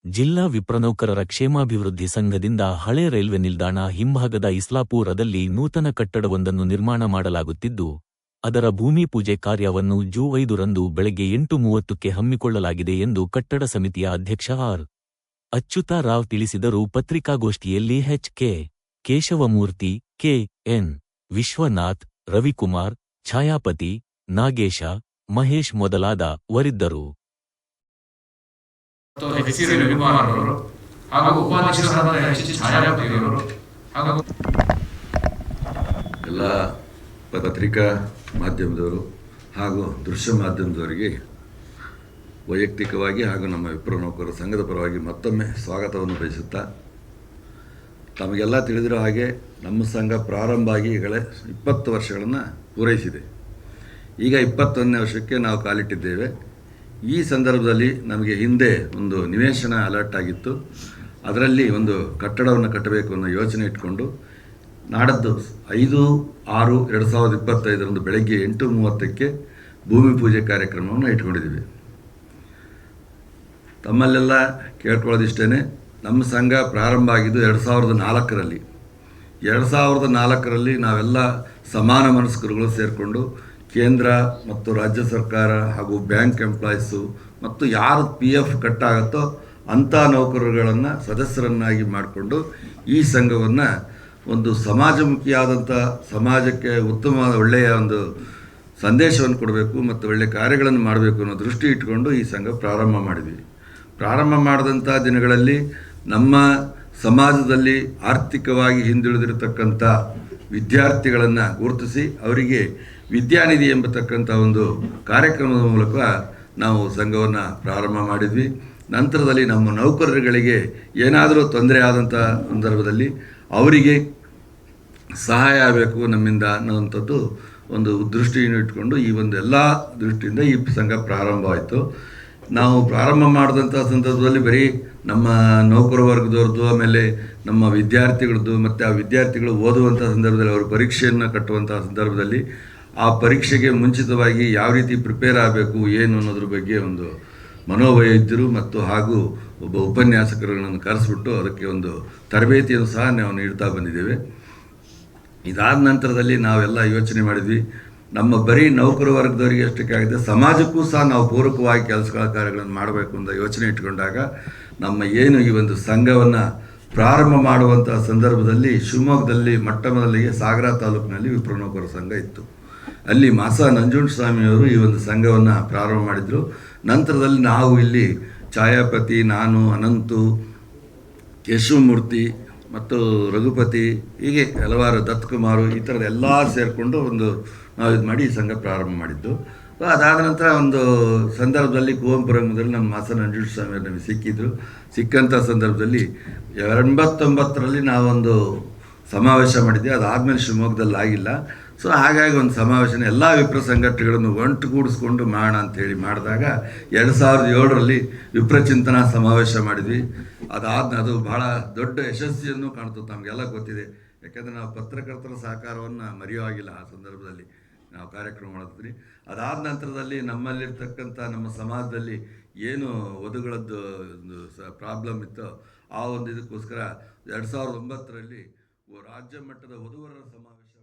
ಜಿಲ್ಲಾ ವಿಪ್ರನೌಕರರ ಕ್ಷೇಮಾಭಿವೃದ್ಧಿ ಸಂಘದಿಂದ ಹಳೆ ರೈಲ್ವೆ ನಿಲ್ದಾಣ ಹಿಂಭಾಗದ ಇಸ್ಲಾಪೂರದಲ್ಲಿ ನೂತನ ಕಟ್ಟಡವೊಂದನ್ನು ನಿರ್ಮಾಣ ಮಾಡಲಾಗುತ್ತಿದ್ದು, ಅದರ ಭೂಮಿ ಪೂಜೆ ಕಾರ್ಯವನ್ನು ಜೂ 5ರಂದು ಬೆಳಗ್ಗೆ 8:30ಕ್ಕೆ ಹಮ್ಮಿಕೊಳ್ಳಲಾಗಿದೆ ಎಂದು ಕಟ್ಟಡ ಸಮಿತಿಯ ಅಧ್ಯಕ್ಷ ಆರ್. ಅಚ್ಯುತರಾವ್ ತಿಳಿಸಿದರು. ಪತ್ರಿಕಾಗೋಷ್ಠಿಯಲ್ಲಿ ಎಚ್.ಕೆ. ಕೇಶವಮೂರ್ತಿ, ಕೆ.ಎನ್. ವಿಶ್ವನಾಥ್, ರವಿಕುಮಾರ್, ಛಾಯಾಪತಿ, ನಾಗೇಶ, ಮಹೇಶ್ ಮೊದಲಾದ ವರಿದ್ದರು. ಎಲ್ಲ ಪತ್ರಿಕಾ ಮಾಧ್ಯಮದವರು ಹಾಗೂ ದೃಶ್ಯ ಮಾಧ್ಯಮದವರಿಗೆ ವೈಯಕ್ತಿಕವಾಗಿ ಹಾಗೂ ನಮ್ಮ ವಿಪ್ರನೌಕರರ ಸಂಘದ ಪರವಾಗಿ ಮತ್ತೊಮ್ಮೆ ಸ್ವಾಗತವನ್ನು ಬಯಸುತ್ತಾ, ತಮಗೆಲ್ಲ ತಿಳಿದಿರೋ ಹಾಗೆ ನಮ್ಮ ಸಂಘ ಪ್ರಾರಂಭ ಆಗಿ ಈಗಲೇ 20 ವರ್ಷಗಳನ್ನು ಪೂರೈಸಿದೆ. ಈಗ 21ನೇ ವರ್ಷಕ್ಕೆ ನಾವು ಕಾಲಿಟ್ಟಿದ್ದೇವೆ. ಈ ಸಂದರ್ಭದಲ್ಲಿ ನಮಗೆ ಹಿಂದೆ ಒಂದು ನಿವೇಶನ ಅಲರ್ಟ್ ಆಗಿತ್ತು. ಅದರಲ್ಲಿ ಒಂದು ಕಟ್ಟಡವನ್ನು ಕಟ್ಟಬೇಕು ಅನ್ನೋ ಯೋಚನೆ ಇಟ್ಕೊಂಡು ನಾಡದ್ದು 5/6/2025 ಬೆಳಗ್ಗೆ 8:30ಕ್ಕೆ ಭೂಮಿ ಪೂಜೆ ಕಾರ್ಯಕ್ರಮವನ್ನು ಇಟ್ಕೊಂಡಿದ್ದೀವಿ. ತಮ್ಮಲ್ಲೆಲ್ಲ ಕೇಳ್ಕೊಳ್ಳೋದಿಷ್ಟೇ, ನಮ್ಮ ಸಂಘ ಪ್ರಾರಂಭ ಆಗಿದ್ದು 2004ರಲ್ಲಿ. 2004ರಲ್ಲಿ ನಾವೆಲ್ಲ ಸಮಾನ ಮನಸ್ಕರುಗಳು ಸೇರಿಕೊಂಡು ಕೇಂದ್ರ ಮತ್ತು ರಾಜ್ಯ ಸರ್ಕಾರ ಹಾಗೂ ಬ್ಯಾಂಕ್ ಎಂಪ್ಲಾಯೀಸು ಮತ್ತು ಯಾರು PF ಕಟ್ಟಾಗುತ್ತೋ ಅಂಥ ನೌಕರರುಗಳನ್ನು ಸದಸ್ಯರನ್ನಾಗಿ ಮಾಡಿಕೊಂಡು ಈ ಸಂಘವನ್ನು ಒಂದು ಸಮಾಜಮುಖಿಯಾದಂಥ, ಸಮಾಜಕ್ಕೆ ಉತ್ತಮವಾದ ಒಳ್ಳೆಯ ಒಂದು ಸಂದೇಶವನ್ನು ಕೊಡಬೇಕು ಮತ್ತು ಒಳ್ಳೆಯ ಕಾರ್ಯಗಳನ್ನು ಮಾಡಬೇಕು ಅನ್ನೋ ದೃಷ್ಟಿ ಇಟ್ಕೊಂಡು ಈ ಸಂಘ ಪ್ರಾರಂಭ ಮಾಡಿದ್ವಿ. ಪ್ರಾರಂಭ ಮಾಡಿದಂಥ ದಿನಗಳಲ್ಲಿ ನಮ್ಮ ಸಮಾಜದಲ್ಲಿ ಆರ್ಥಿಕವಾಗಿ ಹಿಂದುಳಿದಿರತಕ್ಕಂಥ ವಿದ್ಯಾರ್ಥಿಗಳನ್ನು ಗುರುತಿಸಿ ಅವರಿಗೆ ವಿದ್ಯಾನಿಧಿ ಎಂಬತಕ್ಕಂಥ ಒಂದು ಕಾರ್ಯಕ್ರಮದ ಮೂಲಕ ನಾವು ಸಂಘವನ್ನು ಪ್ರಾರಂಭ ಮಾಡಿದ್ವಿ. ನಂತರದಲ್ಲಿ ನಮ್ಮ ನೌಕರರುಗಳಿಗೆ ಏನಾದರೂ ತೊಂದರೆ ಆದಂಥ ಸಂದರ್ಭದಲ್ಲಿ ಅವರಿಗೆ ಸಹಾಯ ಆಗಬೇಕು ನಮ್ಮಿಂದ ಅನ್ನೋವಂಥದ್ದು ಒಂದು ದೃಷ್ಟಿಯನ್ನು ಇಟ್ಕೊಂಡು ಈ ಒಂದು ಎಲ್ಲ ದೃಷ್ಟಿಯಿಂದ ಈ ಸಂಘ ಪ್ರಾರಂಭವಾಯಿತು. ನಾವು ಪ್ರಾರಂಭ ಮಾಡಿದಂಥ ಸಂದರ್ಭದಲ್ಲಿ ಬರೀ ನಮ್ಮ ನೌಕರ ವರ್ಗದವ್ರದ್ದು, ಆಮೇಲೆ ನಮ್ಮ ವಿದ್ಯಾರ್ಥಿಗಳದ್ದು ಮತ್ತು ಆ ವಿದ್ಯಾರ್ಥಿಗಳು ಓದುವಂಥ ಸಂದರ್ಭದಲ್ಲಿ ಅವರು ಪರೀಕ್ಷೆಯನ್ನು ಕಟ್ಟುವಂಥ ಸಂದರ್ಭದಲ್ಲಿ ಆ ಪರೀಕ್ಷೆಗೆ ಮುಂಚಿತವಾಗಿ ಯಾವ ರೀತಿ ಪ್ರಿಪೇರ್ ಆಗಬೇಕು ಏನು ಅನ್ನೋದ್ರ ಬಗ್ಗೆ ಒಂದು ಮನೋವೈದ್ಯರು ಮತ್ತು ಹಾಗೂ ಒಬ್ಬ ಉಪನ್ಯಾಸಕರುಗಳನ್ನು ಕರೆಸ್ಬಿಟ್ಟು ಅದಕ್ಕೆ ಒಂದು ತರಬೇತಿಯನ್ನು ಸಹ ನಾವು ನೀಡ್ತಾ ಬಂದಿದ್ದೇವೆ. ಇದಾದ ನಂತರದಲ್ಲಿ ನಾವೆಲ್ಲ ಯೋಚನೆ ಮಾಡಿದ್ವಿ, ನಮ್ಮ ಬರೀ ನೌಕರ ವರ್ಗದವರಿಗೆ ಅಷ್ಟಕ್ಕೆ ಆಗಿದೆ, ಸಮಾಜಕ್ಕೂ ಸಹ ನಾವು ಪೂರಕವಾಗಿ ಕಾರ್ಯಗಳನ್ನು ಮಾಡಬೇಕು ಅಂತ ಯೋಚನೆ ಇಟ್ಕೊಂಡಾಗ ನಮ್ಮ ಏನು ಈ ಒಂದು ಸಂಘವನ್ನು ಪ್ರಾರಂಭ ಮಾಡುವಂಥ ಸಂದರ್ಭದಲ್ಲಿ ಶಿವಮೊಗ್ಗದಲ್ಲಿ ಮೊಟ್ಟಮೊದಲಿಗೆ ಸಾಗರ ತಾಲೂಕಿನಲ್ಲಿ ವಿಪ್ರನೌಕರ ಸಂಘ ಇತ್ತು. ಅಲ್ಲಿ ಮಾಸ ನಂಜುಂಡಸ್ವಾಮಿಯವರು ಈ ಒಂದು ಸಂಘವನ್ನು ಪ್ರಾರಂಭ ಮಾಡಿದರು. ನಂತರದಲ್ಲಿ ನಾವು ಇಲ್ಲಿ ಛಾಯಾಪತಿ, ನಾನು, ಅನಂತು, ಕೇಶವಮೂರ್ತಿ ಮತ್ತು ರಘುಪತಿ, ಹೀಗೆ ಹಲವಾರು ದತ್ತಕುಮಾರು, ಈ ಥರದ ಎಲ್ಲ ಸೇರಿಕೊಂಡು ಒಂದು ನಾವು ಇದು ಮಾಡಿ ಈ ಸಂಘ ಪ್ರಾರಂಭ ಮಾಡಿದ್ದು. ಅದಾದ ನಂತರ ಒಂದು ಸಂದರ್ಭದಲ್ಲಿ ಕುವೆಂಪು ರಂಗದಲ್ಲಿ ನಮ್ಮ ಮಾಸ ನಂಜುಂಡಸ್ವಾಮಿಯವರು ನಮಗೆ ಸಿಕ್ಕಿದ್ರು. ಸಿಕ್ಕಂಥ ಸಂದರ್ಭದಲ್ಲಿ 89ರಲ್ಲಿ ನಾವೊಂದು ಸಮಾವೇಶ ಮಾಡಿದ್ದೆ. ಅದಾದಮೇಲೆ ಶಿವಮೊಗ್ಗದಲ್ಲಿ ಆಗಿಲ್ಲ. ಸೊ ಹಾಗಾಗಿ ಒಂದು ಸಮಾವೇಶನ ಎಲ್ಲ ವಿಪ್ರ ಸಂಘಟನೆಗಳನ್ನು ಒಂಟುಗೂಡಿಸ್ಕೊಂಡು ಮಾಡೋಣ ಅಂಥೇಳಿ ಮಾಡಿದಾಗ 2007ರಲ್ಲಿ ವಿಪ್ರಚಿಂತನಾ ಸಮಾವೇಶ ಮಾಡಿದ್ವಿ. ಅದು ಬಹಳ ದೊಡ್ಡ ಯಶಸ್ವಿಯನ್ನು ಕಾಣ್ತು, ನಮಗೆಲ್ಲ ಗೊತ್ತಿದೆ. ಯಾಕೆಂದರೆ ನಾವು ಪತ್ರಕರ್ತರ ಸಹಕಾರವನ್ನು ಮರೆಯೋ ಆಗಿಲ್ಲ. ಆ ಸಂದರ್ಭದಲ್ಲಿ ನಾವು ಕಾರ್ಯಕ್ರಮ ಮಾಡಿದ್ವಿ. ಅದಾದ ನಂತರದಲ್ಲಿ ನಮ್ಮಲ್ಲಿರ್ತಕ್ಕಂಥ ನಮ್ಮ ಸಮಾಜದಲ್ಲಿ ಏನು ವಧುಗಳದ್ದು ಒಂದು ಪ್ರಾಬ್ಲಮ್ ಇತ್ತೋ ಆ ಒಂದು ಇದಕ್ಕೋಸ್ಕರ 2009ರಲ್ಲಿ ರಾಜ್ಯ ಮಟ್ಟದ ವಧುವರರ ಸಮಾವೇಶ